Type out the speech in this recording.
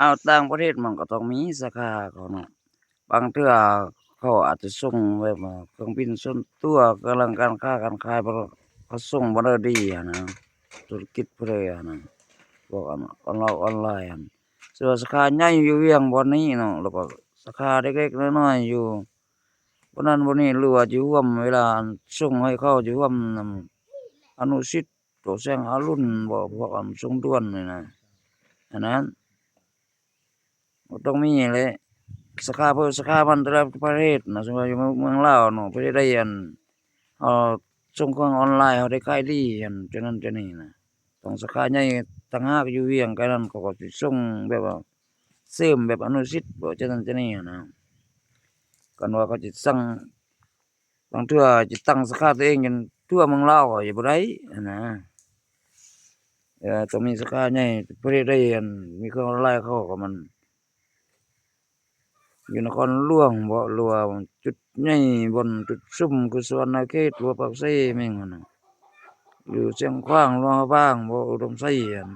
อ้าวต่างประเทศมันก็ต้องมีสาขาเขาเนาะบางเทื่อเขาอาจจะส่งแบบว่าเครื่องบินส่วนตัวกำลังการค้าการขายบ่เขาส่งบ่ได้ดีอะนะธุรกิจผู้ใดอะนะพวกออนไลน์อะส่วนสาขาใหญ่อยู่เวียงบ่นี้เนาะแล้วก็สาขาเล็กๆน้อยๆอยู่บ่นั้นบ่นี้หรือว่าอยู่ร่วมเวลาส่งให้เขาอยู่ร่วมนำอนุสิทธิ์พวกแสงอรุณบ่พวกส่งด่วนนี่นะอันนั้นก็ต้องมีแหละ สาขามันแต่ละประเทศนะสมมุติว่าอยู่เมืองลาวเนาะประเทศใดอั่นเอ่อส่งของออนไลน์เขาได้ขายดีอั่นจั่งนั้นจั่งนี้นะต้องสาขาใหญ่ต่างหากอยู่เวียงกันนั้นเขาก็สิส่งแบบว่าเสริมแบบอนุสิทธิ์บ่จั่งนั้นจั่งนี้อะนะกันว่าเขาสิสั่งบางเทื่อสิตั้งสาขาตัวเองจนทั่วเมืองลาวก็สิบ่ได้อะนะต้องมีสาขาใหญ่ประเทศใดอั่นมีของออนไลน์เขาก็มันอยู่นครหลวงบ่หรือว่าจุดใหญ่บ่อนจุดซุมคือสวรรณเขตหรือว่าปากเซแม่งหั้นน่ะอยู่เชียงขวางหลวงพระบางบ่อุดมไซอั่น